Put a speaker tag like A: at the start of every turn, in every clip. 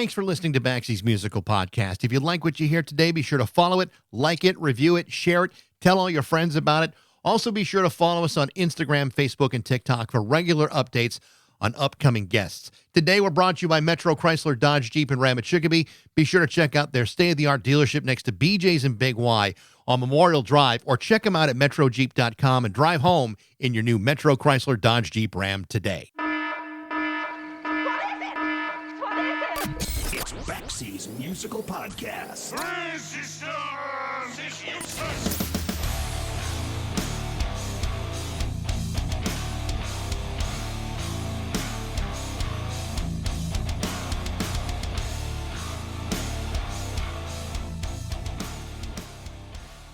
A: Thanks for listening to Baxie's Musical Podcast. If you like what you hear today, be sure to follow it, like it, review it, share it, tell all your friends about it. Also, be sure to follow us on Instagram, Facebook, and TikTok for regular updates on upcoming guests. Today, we're brought to you by Metro Chrysler, Dodge, Jeep, and Ram at Chicopee. Be sure to check out their state-of-the-art dealership next to BJ's and Big Y on Memorial Drive, or check them out at metrojeep.com and drive home in your new Metro Chrysler, Dodge, Jeep, Ram today.
B: It's Baxie's Musical Podcast.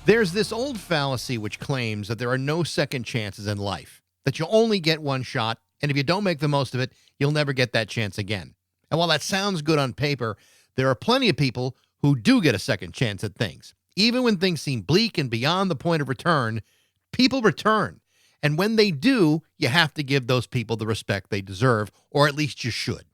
A: There's this old fallacy which claims that there are no second chances in life, that you only get one shot, and if you don't make the most of it, you'll never get that chance again. And while that sounds good on paper, there are plenty of people who do get a second chance at things. Even when things seem bleak and beyond the point of return, people return. And when they do, you have to give those people the respect they deserve, or at least you should.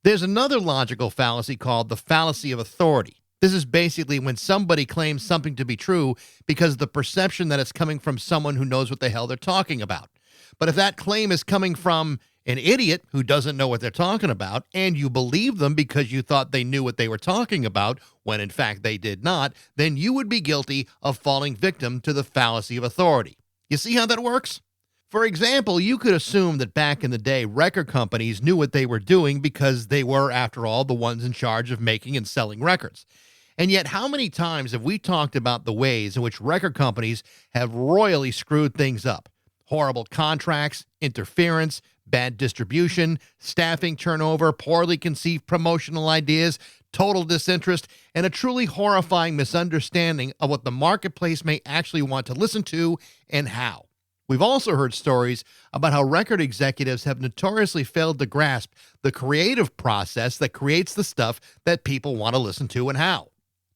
A: There's another logical fallacy called the fallacy of authority. This is basically when somebody claims something to be true because of the perception that it's coming from someone who knows what the hell they're talking about. But if that claim is coming from an idiot who doesn't know what they're talking about, and you believe them because you thought they knew what they were talking about, when in fact they did not, then you would be guilty of falling victim to the fallacy of authority. You see how that works? For example, you could assume that back in the day, record companies knew what they were doing because they were, after all, the ones in charge of making and selling records. And yet, how many times have we talked about the ways in which record companies have royally screwed things up? Horrible contracts, interference, bad distribution, staffing turnover, poorly conceived promotional ideas, total disinterest, and a truly horrifying misunderstanding of what the marketplace may actually want to listen to and how. We've also heard stories about how record executives have notoriously failed to grasp the creative process that creates the stuff that people want to listen to and how.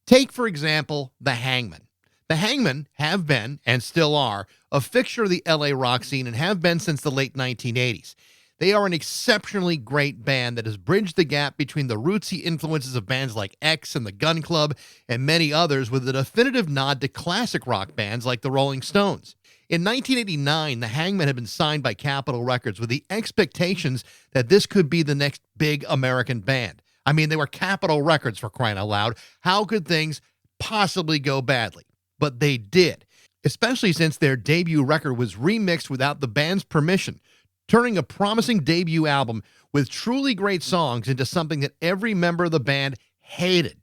A: Take, for example, the Hangmen. The Hangmen have been, and still are, a fixture of the LA rock scene and have been since the late 1980s. They are an exceptionally great band that has bridged the gap between the rootsy influences of bands like X and the Gun Club and many others with a definitive nod to classic rock bands like the Rolling Stones. In 1989, the Hangmen had been signed by Capitol Records with the expectations that this could be the next big American band. I mean, they were Capitol Records, for crying out loud. How could things possibly go badly? But they did, especially since their debut record was remixed without the band's permission, turning a promising debut album with truly great songs into something that every member of the band hated.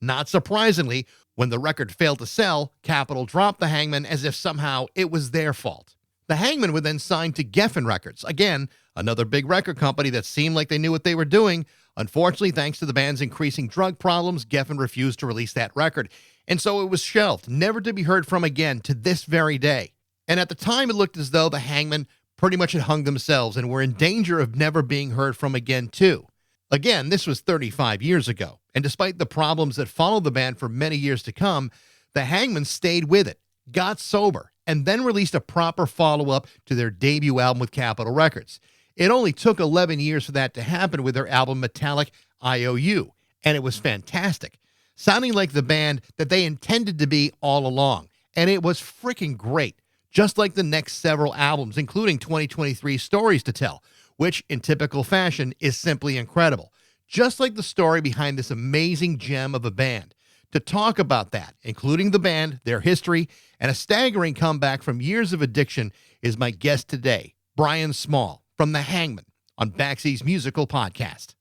A: Not surprisingly, when the record failed to sell, Capitol dropped the Hangmen as if somehow it was their fault. The Hangmen were then signed to Geffen Records, again, another big record company that seemed like they knew what they were doing. Unfortunately, thanks to the band's increasing drug problems, Geffen refused to release that record, and so it was shelved, never to be heard from again to this very day. And at the time, it looked as though the Hangmen pretty much had hung themselves and were in danger of never being heard from again, too. Again, this was 35 years ago, and despite the problems that followed the band for many years to come, the Hangmen stayed with it, got sober, and then released a proper follow-up to their debut album with Capitol Records. It only took 11 years for that to happen with their album Metallic IOU, and it was fantastic, sounding like the band that they intended to be all along, and it was freaking great, just like the next several albums, including 2023's Stories to Tell, which, in typical fashion, is simply incredible, just like the story behind this amazing gem of a band. To talk about that, including the band, their history, and a staggering comeback from years of addiction, is my guest today, Bryan Small, from the Hangmen, on Baxie's Musical Podcast.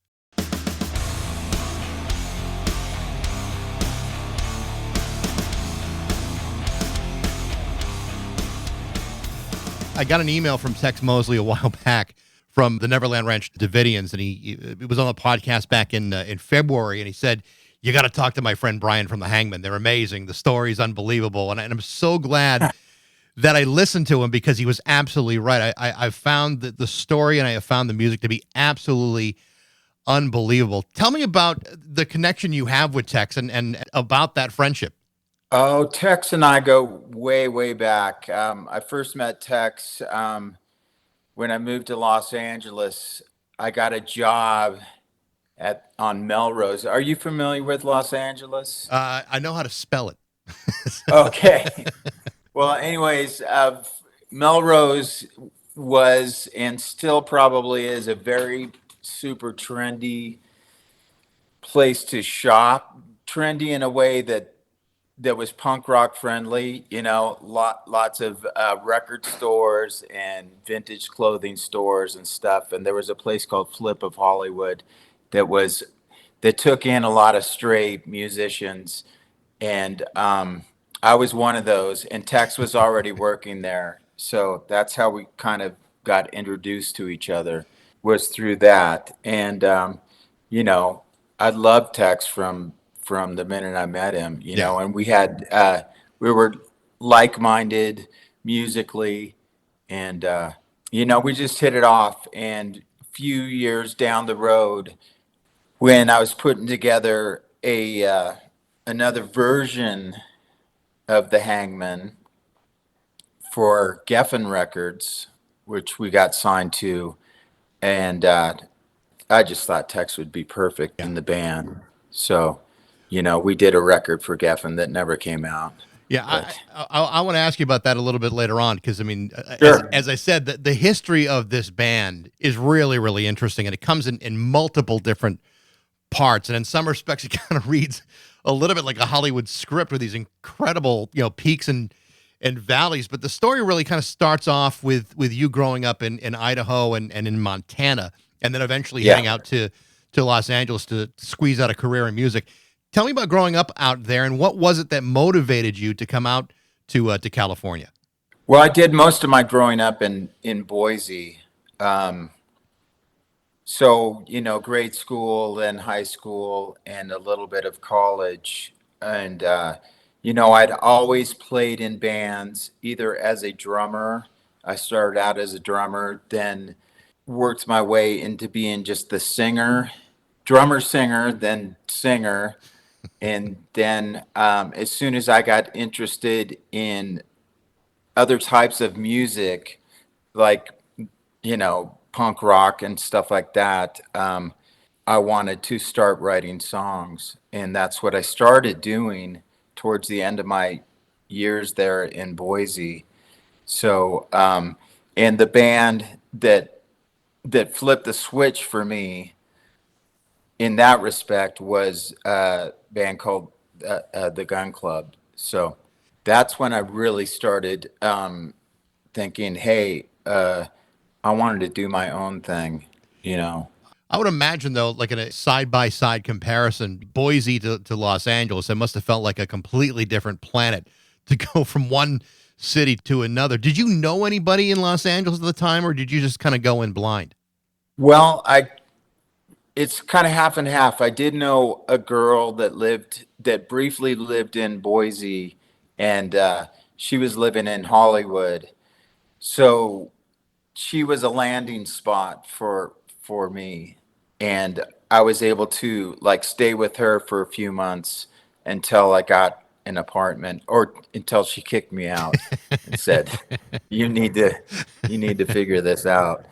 A: I got an email from Tex Mosley a while back from the Neverland Ranch Davidians, and he was on the podcast back in February, and he said, "You got to talk to my friend Bryan from the Hangmen. They're amazing. The story's unbelievable." And I'm so glad that I listened to him, because he was absolutely right. I found the story and I have found the music to be absolutely unbelievable. Tell me about the connection you have with Tex and about that friendship.
C: Oh, Tex and I go way, way back. I first met Tex when I moved to Los Angeles. I got a job on Melrose. Are you familiar with Los Angeles?
A: I know how to spell it.
C: Okay. Well, anyways, Melrose was and still probably is a very super trendy place to shop. Trendy in a way that was punk rock friendly. Lots of record stores and vintage clothing stores and stuff. And there was a place called Flip of Hollywood that was that took in a lot of stray musicians, and I was one of those. And Tex was already working there, so that's how we kind of got introduced to each other, was through that. And you know, I loved Tex from the minute I met him.
A: Yeah.
C: And we were like-minded musically, and we just hit it off. And a few years down the road, when I was putting together a another version of the Hangmen for Geffen Records, which we got signed to, and I just thought Tex would be perfect in the band. So, we did a record for Geffen that never came out.
A: Yeah,
C: But
A: I want to ask you about that a little bit later on, because I mean,
C: Sure.
A: as I said, the history of this band is really, really interesting, and it comes in multiple different parts, and in some respects, it kind of reads a little bit like a Hollywood script with these incredible, peaks and valleys. But the story really kind of starts off with you growing up in Idaho and in Montana, and then eventually heading out to Los Angeles to squeeze out a career in music. Tell me about growing up out there, and what was it that motivated you to come out to California?
C: Well, I did most of my growing up in Boise. So, grade school, then high school, and a little bit of college. And, I'd always played in bands, either as a drummer. I started out as a drummer, then worked my way into being just the drummer, singer, then singer. And then as soon as I got interested in other types of music, like, punk rock and stuff like that, I wanted to start writing songs. And that's what I started doing towards the end of my years there in Boise. So, and the band that flipped the switch for me in that respect was a band called the Gun Club. So that's when I really started thinking, hey, I wanted to do my own thing.
A: I would imagine, though, like in a side-by-side comparison, Boise to Los Angeles, it must have felt like a completely different planet to go from one city to another. Did you know anybody in Los Angeles at the time, or did you just kind of go in blind?
C: Well, it's kind of half and half. I did know a girl that briefly lived in Boise, and she was living in Hollywood. So she was a landing spot for me, and I was able to like stay with her for a few months until I got an apartment, or until she kicked me out and said, "You need to figure this out."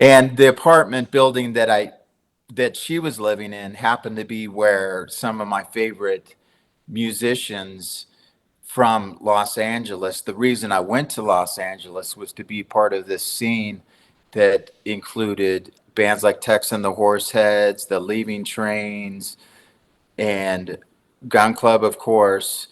C: And the apartment building that she was living in happened to be where some of my favorite musicians from Los Angeles. The reason I went to Los Angeles was to be part of this scene that included bands like Tex and the Horseheads, the Leaving Trains, and Gun Club, of course,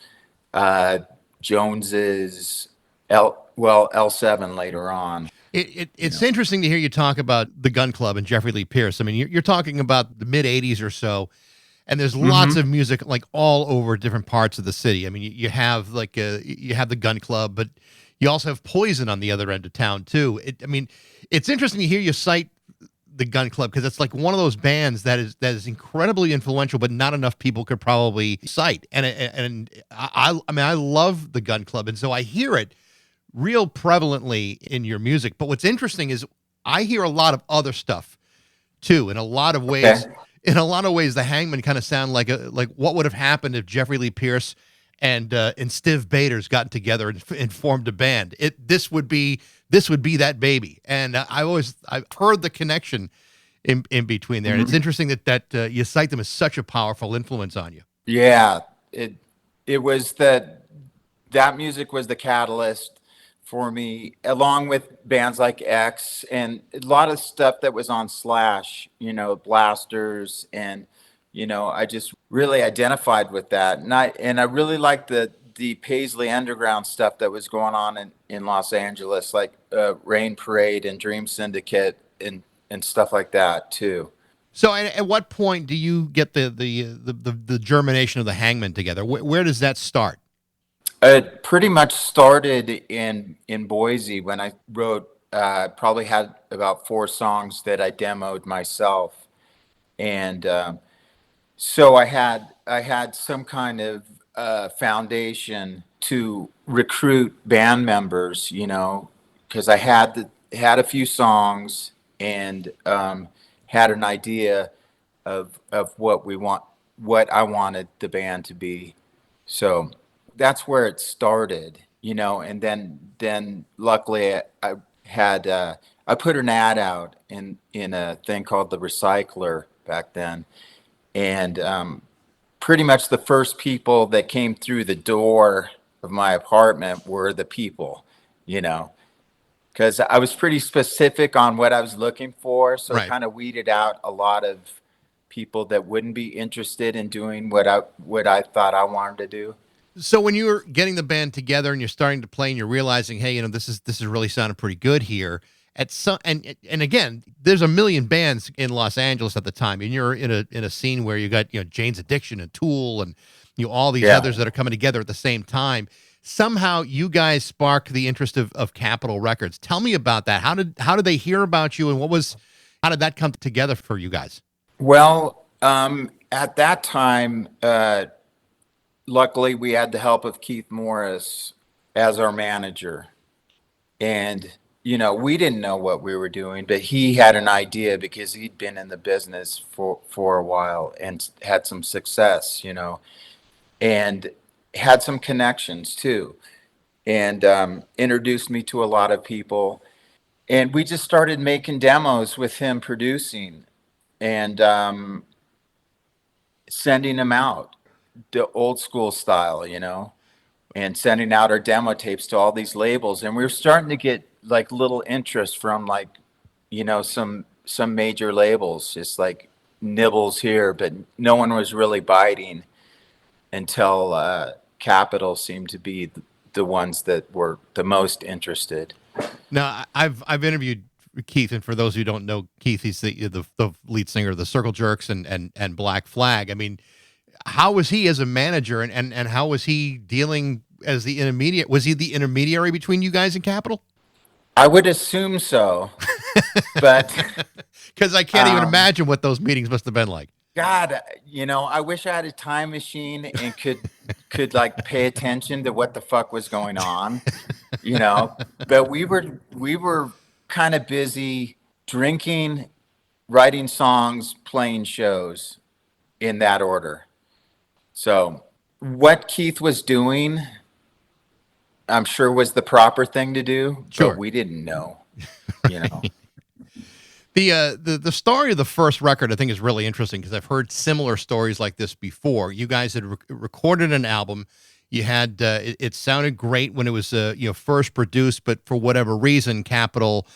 C: Joneses, L7 later on.
A: It's interesting to hear you talk about the Gun Club and Jeffrey Lee Pierce. I mean, you're talking about the mid '80s or so, and there's lots of music like all over different parts of the city. I mean, you have you have the Gun Club, but you also have Poison on the other end of town too. It's interesting to hear you cite the Gun Club, because it's like one of those bands that is incredibly influential, but not enough people could probably cite. And I love the Gun Club, and so I hear it real prevalently in your music. But what's interesting is I hear a lot of other stuff too. In a lot of ways, the Hangmen kind of sound like what would have happened if Jeffrey Lee Pierce and Stiv Bators got together and formed a band. This would be that baby. And I've heard the connection in between there. And it's interesting that you cite them as such a powerful influence on you.
C: Yeah, it was that music was the catalyst for me, along with bands like X and a lot of stuff that was on Slash, Blasters, and I just really identified with that, and I really liked the Paisley Underground stuff that was going on in Los Angeles, like Rain Parade and Dream Syndicate and stuff like that too.
A: So, at what point do you get the germination of the Hangmen together? Where does that start?
C: It pretty much started in Boise when I wrote. Probably had about 4 songs that I demoed myself, and so I had some kind of foundation to recruit band members. Because I had a few songs and had an idea of what I wanted the band to be. So that's where it started, and then luckily I had I put an ad out in a thing called the Recycler back then, and pretty much the first people that came through the door of my apartment were the people, because I was pretty specific on what I was looking for, so it
A: Right.
C: kind of weeded out a lot of people that wouldn't be interested in doing what I thought I wanted to do.
A: So when you're getting the band together and you're starting to play and you're realizing, hey, this is really sounding pretty good here. At some and again, there's a million bands in Los Angeles at the time, and you're in a scene where you got Jane's Addiction and Tool and all these
C: Yeah.
A: others that are coming together at the same time. Somehow you guys sparked the interest of Capitol Records. Tell me about that. How did they hear about you, and how did that come together for you guys?
C: Well, at that time, luckily we had the help of Keith Morris as our manager. And, we didn't know what we were doing, but he had an idea because he'd been in the business for a while and had some success, and had some connections too. And introduced me to a lot of people. And we just started making demos with him producing and sending them out the old school style, and sending out our demo tapes to all these labels. And we were starting to get like little interest from like, some major labels, just like nibbles here, but no one was really biting until Capitol seemed to be the ones that were the most interested.
A: Now, I've interviewed Keith, and for those who don't know Keith, he's the lead singer of the Circle Jerks and Black Flag. I mean, how was he as a manager, and how was he dealing as the intermediate? Was he the intermediary between you guys and Capitol?
C: I would assume so, but
A: Because I can't even imagine what those meetings must have been like.
C: God, I wish I had a time machine and could like pay attention to what the fuck was going on, But we were kind of busy drinking, writing songs, playing shows in that order. So what Keith was doing, I'm sure was the proper thing to do,
A: Sure.
C: but we didn't know,
A: The story of the first record, I think, is really interesting because I've heard similar stories like this before. You guys had recorded an album. You had it sounded great when it was first produced, but for whatever reason, Capitol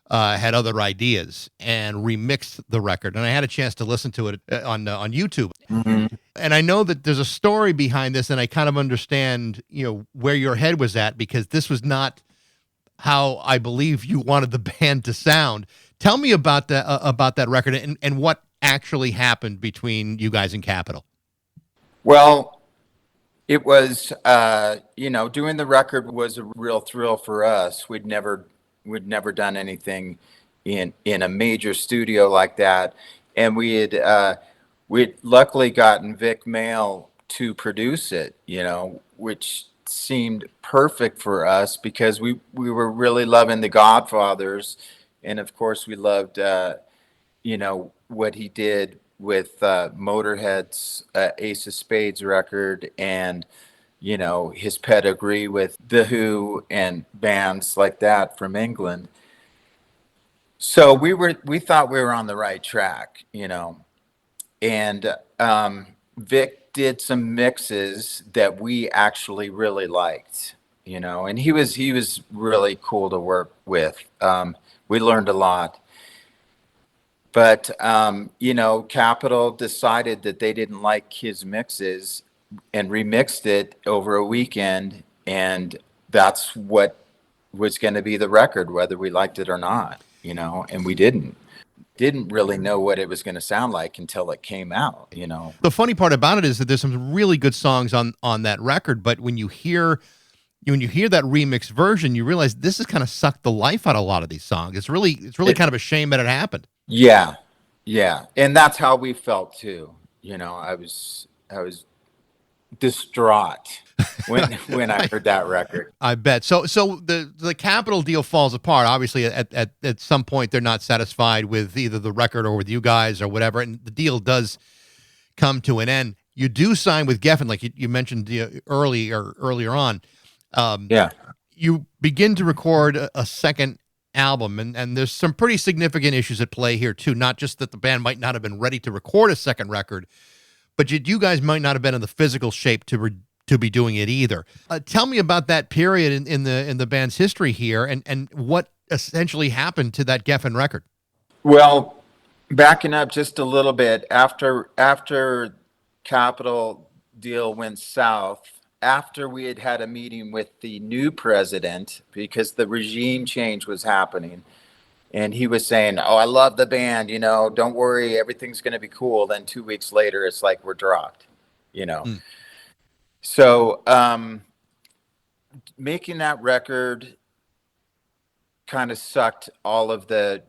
A: had other ideas and remixed the record. And I had a chance to listen to it on YouTube.
C: Mm-hmm.
A: And I know that there's a story behind this, and I kind of understand where your head was at, because this was not how I believe you wanted the band to sound. Tell me about that record and what actually happened between you guys and Capitol.
C: Well, it was, doing the record was a real thrill for us. We'd never done anything in a major studio like that, and we'd luckily gotten Vic Mail to produce it, which seemed perfect for us because we were really loving the Godfathers, and of course we loved what he did with Motorhead's Ace of Spades record, and his pedigree with The Who and bands like that from England. So we thought we were on the right track, and Vic did some mixes that we actually really liked, and he was really cool to work with. We learned a lot, but Capitol decided that they didn't like his mixes and remixed it over a weekend, and that's what was going to be the record, whether we liked it or not, and we didn't really know what it was going to sound like until it came out.
A: The funny part about it is that there's some really good songs on that record, but when you hear that remix version, you realize this has kind of sucked the life out of a lot of these songs. It's really kind of a shame that it happened.
C: Yeah, yeah, and that's how we felt too. I was distraught when I heard that record.
A: I bet. So the Capitol deal falls apart. Obviously, at some point, they're not satisfied with either the record or with you guys or whatever, and the deal does come to an end. You do sign with Geffen, like you mentioned earlier on.
C: Yeah,
A: You begin to record a second album, and there's some pretty significant issues at play here too. Not just that the band might not have been ready to record a second record, but you guys might not have been in the physical shape to be doing it either. Tell me about that period in the band's history here, and what essentially happened to that Geffen record.
C: well, backing up just a little bit, after Capitol deal went south, after we had had a meeting with the new president, because the regime change was happening, and he was saying, "Oh, I love the band, don't worry, everything's going to be cool." Then 2 weeks later, it's like we're dropped, you know.
A: Mm.
C: So making that record kind of sucked all of the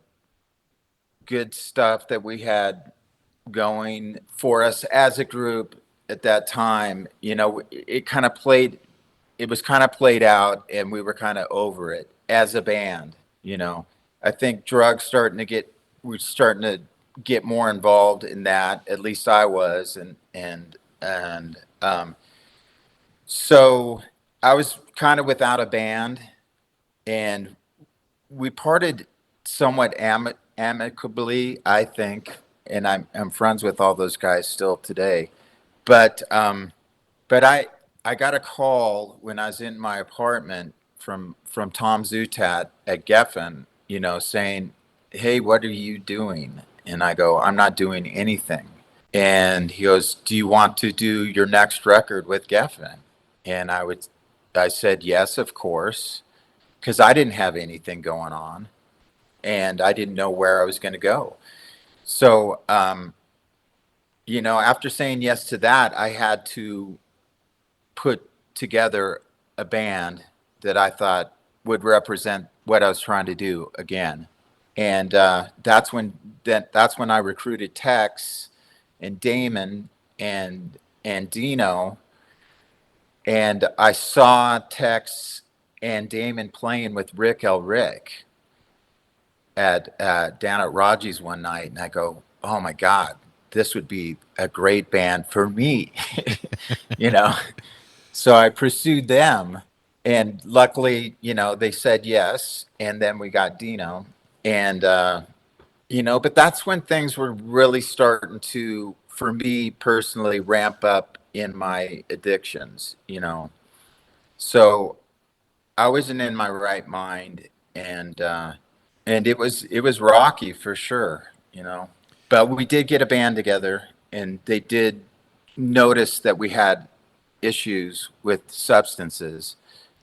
C: good stuff that we had going for us as a group at that time. It was kind of played out, and we were kind of over it as a band. I think we're starting to get more involved in that. At least I was, and so I was kind of without a band, and we parted somewhat amicably, I think, and I'm friends with all those guys still today. But I got a call when I was in my apartment from Tom Zutat at Geffen, saying, "Hey, what are you doing?" And I go, "I'm not doing anything." And he goes, "Do you want to do your next record with Geffen?" And I said, "Yes, of course," because I didn't have anything going on, and I didn't know where I was going to go. So, after saying yes to that, I had to put together a band that I thought would represent what I was trying to do again. And that's when I recruited Tex and Damon and Dino, and I saw Tex and Damon playing with Rick Rick at down at Raji's one night, and I go, "Oh my God, this would be a great band for me," you know. So I pursued them, and luckily, they said yes, and then we got Dino, and but that's when things were really starting to, for me personally, ramp up in my addictions. So I wasn't in my right mind, and it was rocky for sure. But we did get a band together, and they did notice that we had issues with substances.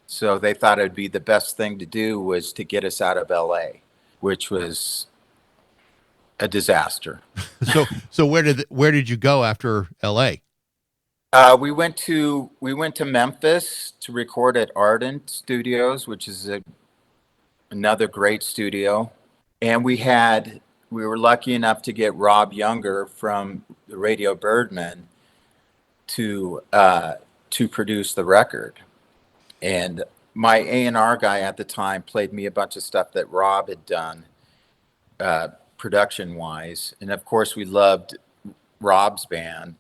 C: So they thought it'd be the best thing to do was to get us out of LA, which was a disaster.
A: So where did you go after L.A.?
C: We went to Memphis to record at Ardent Studios, which is another great studio. And we were lucky enough to get Rob Younger from the Radio Birdman to produce the record. And my A&R guy at the time played me a bunch of stuff that Rob had done, production wise. And of course, we loved Rob's band,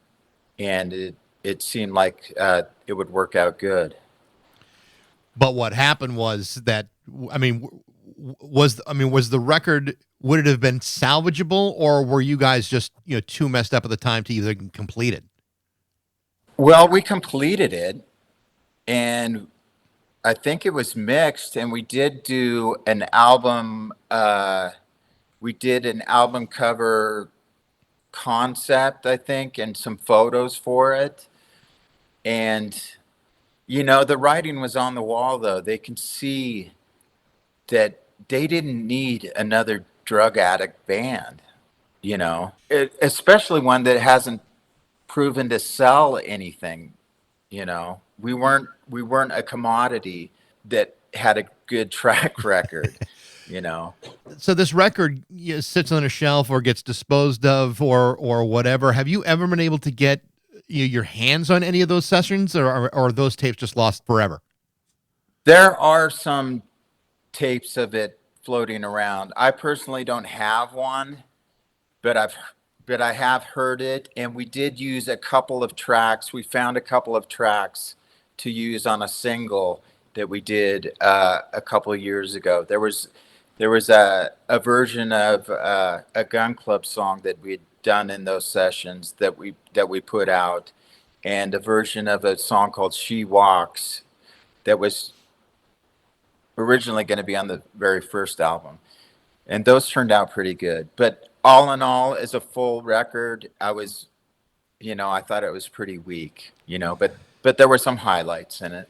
C: and it seemed like it would work out good.
A: But what happened was that, I mean, was the record, would it have been salvageable, or were you guys just, too messed up at the time to even complete it?
C: Well, we completed it, and I think it was mixed, and we did do an album. We did an album cover concept, I think, and some photos for it. And the writing was on the wall, though. They can see that they didn't need another drug addict band. Especially one that hasn't proven to sell anything. We weren't a commodity that had a good track record.
A: So this record, sits on a shelf or gets disposed of or whatever. Have you ever been able to get your hands on any of those sessions, or are those tapes just lost forever?
C: There are some tapes of it floating around. I personally don't have one, but I have heard it, and we did use a couple of tracks. We found a couple of tracks to use on a single that we did a couple of years ago. There was a version of a Gun Club song that we had done in those sessions that we put out, and a version of a song called "She Walks" that was originally going to be on the very first album, and those turned out pretty good. But all in all, as a full record, I thought it was pretty weak, but there were some highlights in it.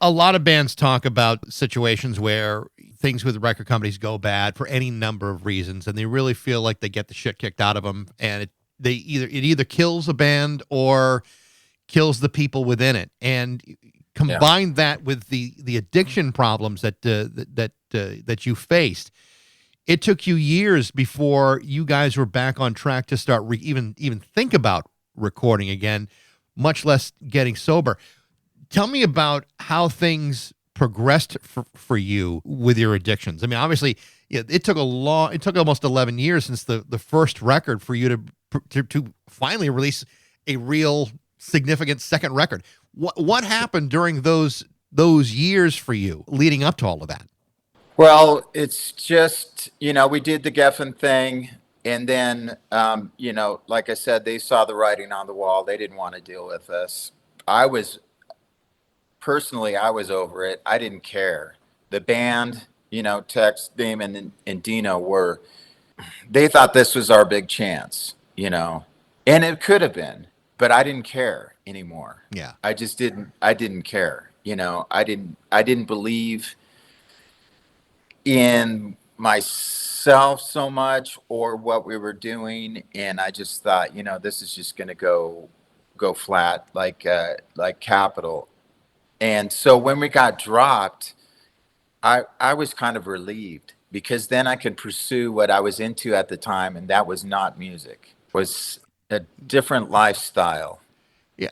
A: A lot of bands talk about situations where things with record companies go bad for any number of reasons, and they really feel like they get the shit kicked out of them, and it either kills a band or kills the people within it. And combine that with the addiction problems that you faced. It took you years before you guys were back on track to start even think about recording again, much less getting sober. Tell me about how things progressed for you with your addictions. I mean, obviously, it took almost 11 years since the first record for you to finally release a real significant second record. What happened during those years for you leading up to all of that?
C: Well, it's just, we did the Geffen thing, and then, like I said, they saw the writing on the wall. They didn't want to deal with us. I was over it. I didn't care. The band, Tex, Damon, and Dino they thought this was our big chance, and it could have been, but I didn't care anymore.
A: Yeah.
C: I didn't care. I didn't believe in myself so much or what we were doing, and I just thought, this is just going to go flat like Capitol. And so when we got dropped, I was kind of relieved, because then I could pursue what I was into at the time, and that was not music. It was a different lifestyle.
A: Yeah,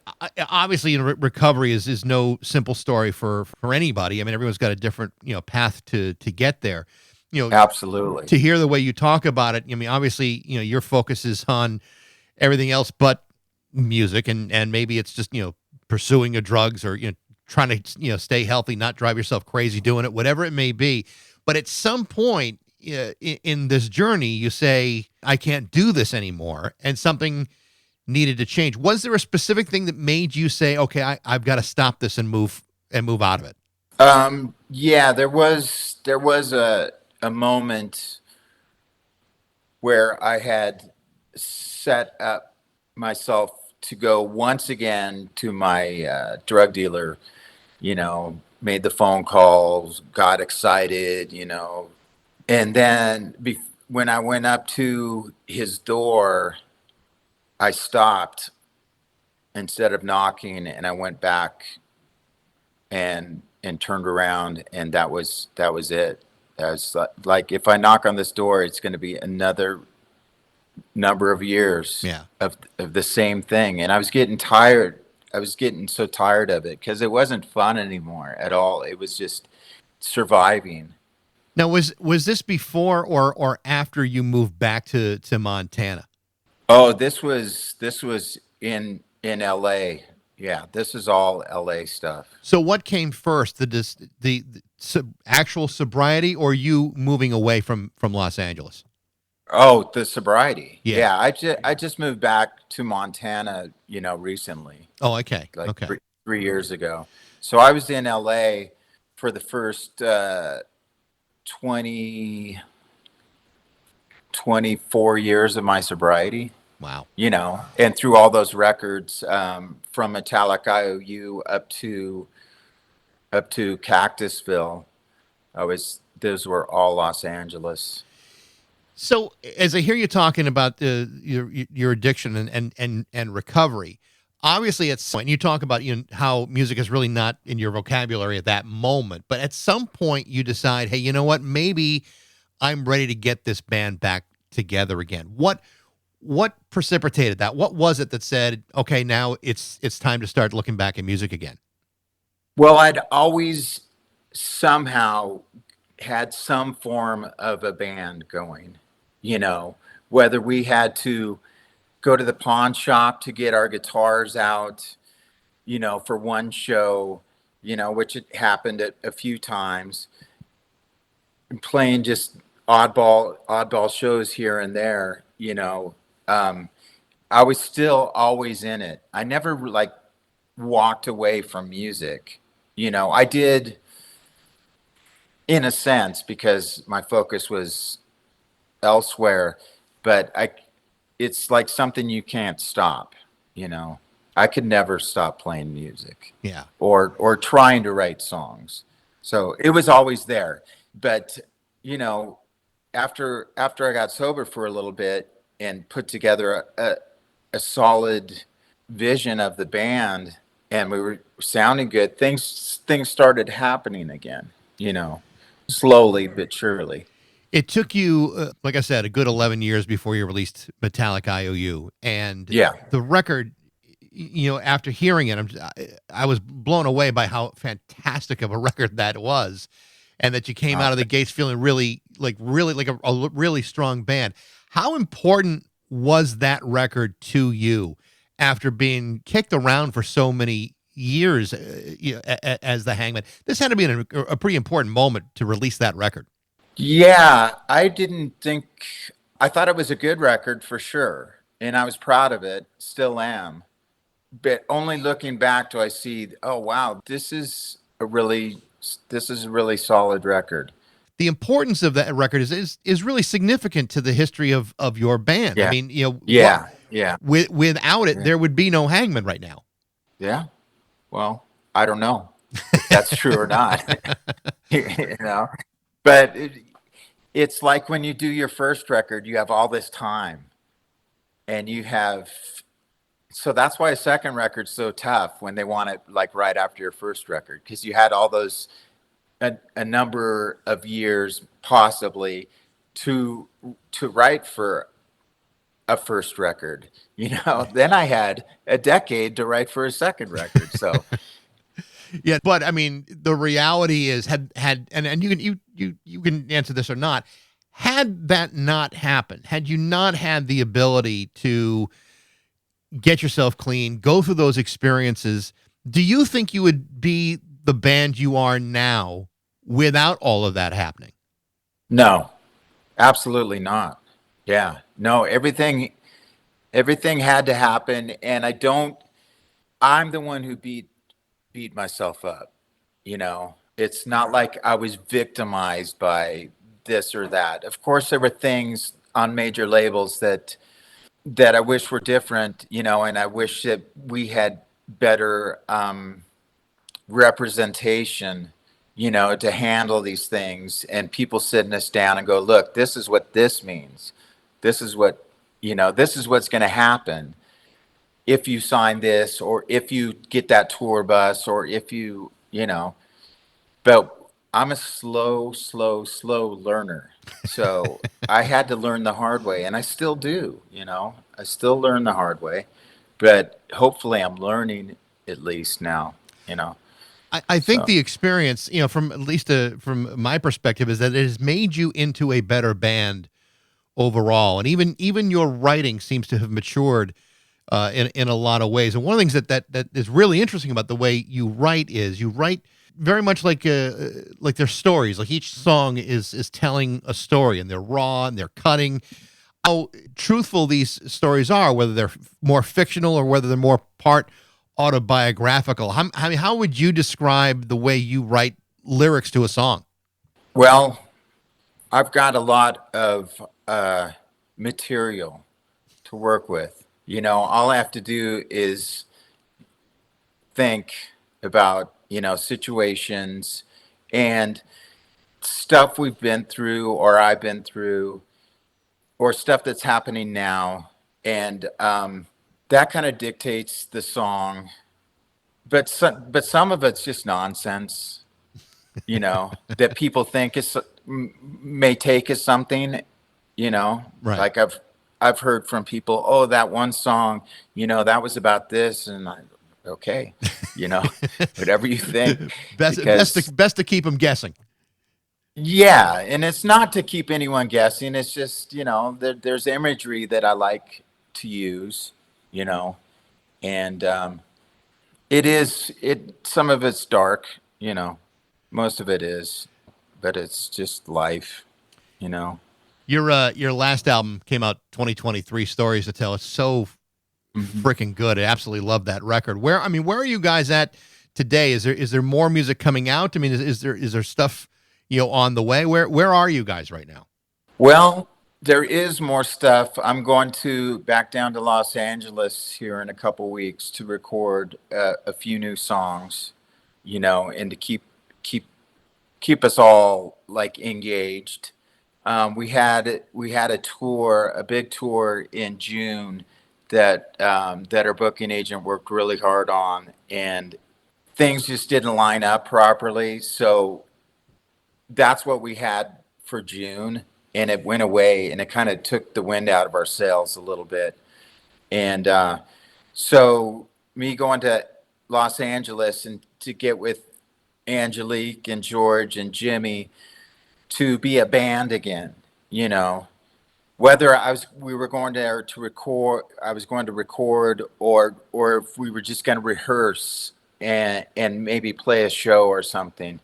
A: obviously, recovery is no simple story for anybody. I mean, everyone's got a different path to get there.
C: Absolutely.
A: To hear the way you talk about it, I mean, obviously, your focus is on everything else but music, and maybe it's just pursuing your drugs, or trying to stay healthy, not drive yourself crazy doing it, whatever it may be. But at some point in this journey, you say, I can't do this anymore, and something needed to change. Was there a specific thing that made you say, okay, I've got to stop this and move out of it?
C: Yeah, there was a moment where I had set up myself to go once again to my drug dealer, made the phone calls, got excited, and then when I went up to his door, I stopped instead of knocking, and I went back and turned around, and that was it. I was like, if I knock on this door, it's going to be another number of years of the same thing. And I was getting tired. I was getting so tired of it, because it wasn't fun anymore at all. It was just surviving.
A: Now, was this before or after you moved back to Montana?
C: Oh, this was in LA. Yeah, this is all LA stuff.
A: So what came first? The actual sobriety, or you moving away from Los Angeles?
C: Oh, the sobriety.
A: Yeah.
C: Yeah, I just moved back to Montana, recently,
A: Oh, okay.
C: like
A: Okay.
C: 3 years ago. So I was in LA for the first 20 24 years of my sobriety,
A: Wow.
C: and through all those records, from Metallic IOU up to Cactusville, those were all Los Angeles.
A: So as I hear you talking about your addiction and recovery, obviously at some point you talk about how music is really not in your vocabulary at that moment, but at some point you decide, hey, you know what? Maybe I'm ready to get this band back together again. What precipitated that? What was it that said, okay, now it's time to start looking back at music again?
C: Well, I'd always somehow had some form of a band going, whether we had to go to the pawn shop to get our guitars out, for one show, which it happened a few times, and playing just oddball shows here and there, I was still always in it. I never like walked away from music. I did in a sense because my focus was elsewhere, but it's like something you can't stop, I could never stop playing music.
A: Yeah.
C: Or trying to write songs. So it was always there. But, after I got sober for a little bit and put together a solid vision of the band, and we were sounding good, things started happening again, slowly but surely.
A: It took you, like I said, a good 11 years before you released Metallic IOU. And
C: Yeah.
A: the record, after hearing it, I was blown away by how fantastic of a record that was. And that you came out of the gates feeling really like a really strong band. How important was that record to you after being kicked around for so many years as the Hangmen? This had to be a pretty important moment to release that record.
C: Yeah, I thought it was a good record for sure. And I was proud of it, still am. But only looking back do I see, oh, wow, this is a really solid record.
A: The importance of that record is really significant to the history of your band.
C: Yeah.
A: I mean,
C: Yeah.
A: without it, there would be no Hangmen right now.
C: Yeah. Well, I don't know if that's true or not. But it's like when you do your first record, you have all this time, and so that's why a second record's so tough when they want it like right after your first record, because you had all those a number of years possibly to write for a first record. Then I had a decade to write for a second record. So
A: yeah, but I mean, the reality is and you can answer this or not. Had that not happened, had you not had the ability to get yourself clean, go through those experiences, do you think you would be the band you are now without all of that happening?
C: No, absolutely not. Yeah, no, everything had to happen. And I'm the one who beat myself up. It's not like I was victimized by this or that. Of course, there were things on major labels that I wish were different, and I wish that we had better representation, to handle these things, and people sitting us down and go, look, this is what this means. This is what, this is what's going to happen if you sign this, or if you get that tour bus, or if you, but I'm a slow learner. So I had to learn the hard way, and I still do, I still learn the hard way, but hopefully I'm learning at least now,
A: I think the experience, from at least from my perspective, is that it has made you into a better band overall. And even your writing seems to have matured in a lot of ways. And one of the things that is really interesting about the way you write is you write very much like their stories. Like each song is telling a story, and they're raw and they're cutting. How truthful these stories are, whether they're more fictional or whether they're more part autobiographical. How would you describe the way you write lyrics to a song?
C: Well, I've got a lot of material to work with. All I have to do is think about, situations and stuff we've been through or I've been through or stuff that's happening now. And that kind of dictates the song. But some of it's just nonsense, that people think may take as something,
A: Right.
C: like I've heard from people, oh, that one song, that was about this. And okay, whatever you think.
A: Best to keep them guessing.
C: Yeah, and it's not to keep anyone guessing. It's just, there's imagery that I like to use, and some of it's dark, most of it is, but it's just life,
A: Your last album came out 2023, Stories to Tell. It's so freaking good. I absolutely love that record. Where are you guys at today? Is there more music coming out? I mean, is there stuff, on the way? Where are you guys right now?
C: Well, there is more stuff. I'm going to back down to Los Angeles here in a couple weeks to record a few new songs, and to keep us all like engaged. We had a tour, a big tour in June that our booking agent worked really hard on, and things just didn't line up properly. So that's what we had for June, and it went away, and it kind of took the wind out of our sails a little bit. And so me going to Los Angeles and to get with Angelique and George and Jimmy to be a band again, whether we were going there to record, I was going to record, or if we were just going to rehearse and maybe play a show or something,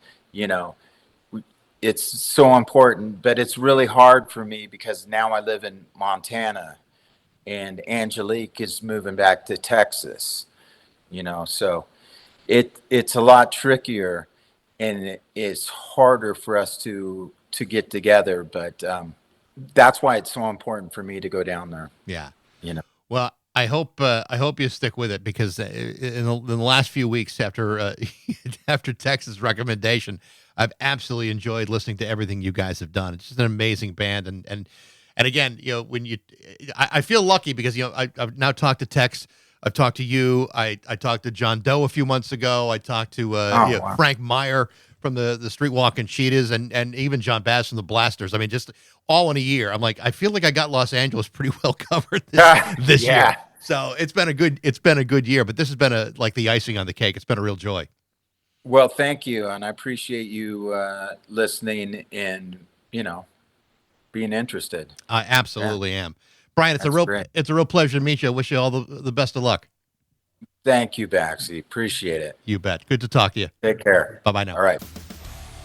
C: it's so important. But it's really hard for me because now I live in Montana and Angelique is moving back to Texas, so it's a lot trickier and it's harder for us to get together. But that's why it's so important for me to go down there.
A: Yeah. Well, I hope you stick with it, because in the last few weeks after after Texas' recommendation, I've absolutely enjoyed listening to everything you guys have done. It's just an amazing band, and again, I feel lucky because I've now talked to Tex, I've talked to you, I talked to John Doe a few months ago, I talked to
C: Wow.
A: Frank Meyer from the Streetwalking Cheetahs, and even John Bass from the Blasters. I mean, just all in a year. I'm like, I feel like I got Los Angeles pretty well covered this
C: Yeah.
A: year. So it's been a good year, but this has been like the icing on the cake. It's been a real joy.
C: Well, thank you, and I appreciate you listening and being interested.
A: I absolutely am. Bryan,
C: That's great.
A: it's a real pleasure to meet you. I wish you all the best of luck.
C: Thank you, Baxie. Appreciate it.
A: You bet. Good to talk to you.
C: Take care.
A: Bye-bye now.
C: All right.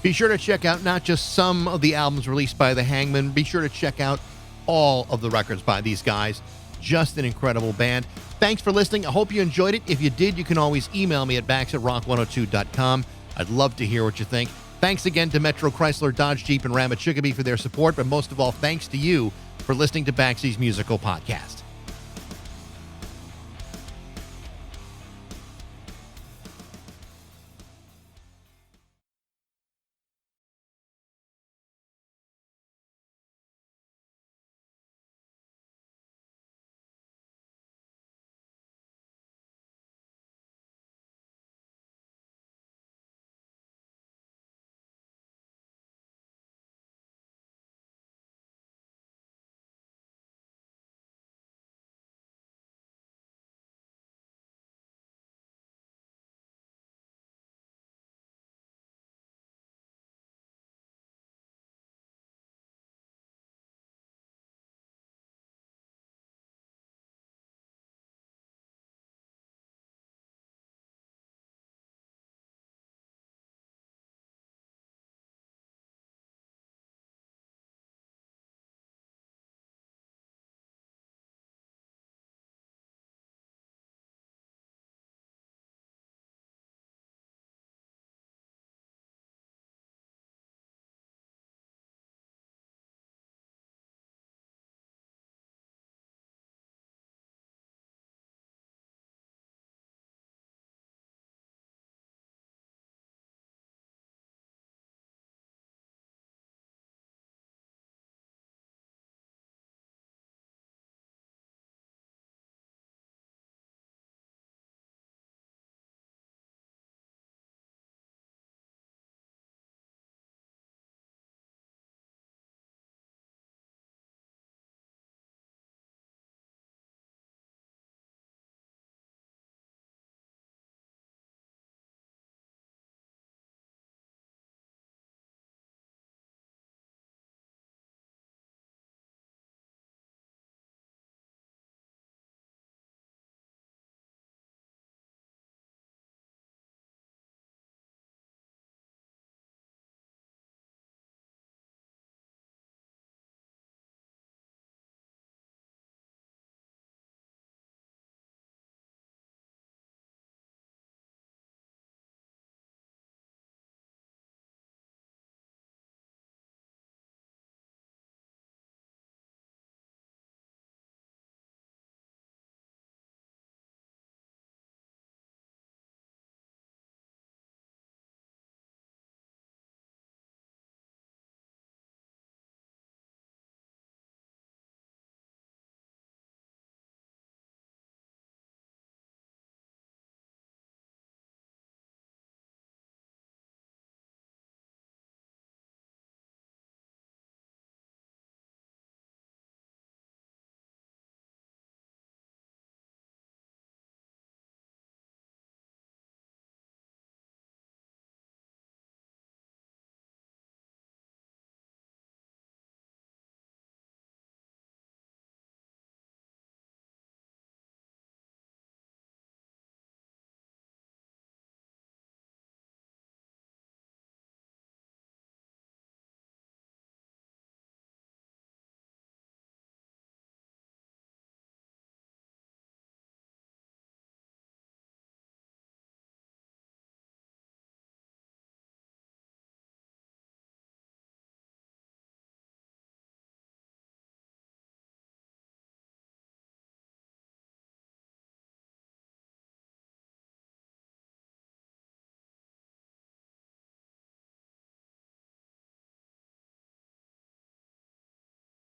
A: Be sure to check out not just some of the albums released by the Hangmen. Be sure to check out all of the records by these guys. Just an incredible band. Thanks for listening. I hope you enjoyed it. If you did, you can always email me at bax@rock102.com. I'd love to hear what you think. Thanks again to Metro Chrysler, Dodge, Jeep, and Ram at Chicopee for their support. But most of all, thanks to you for listening to Baxie's Musical Podcast.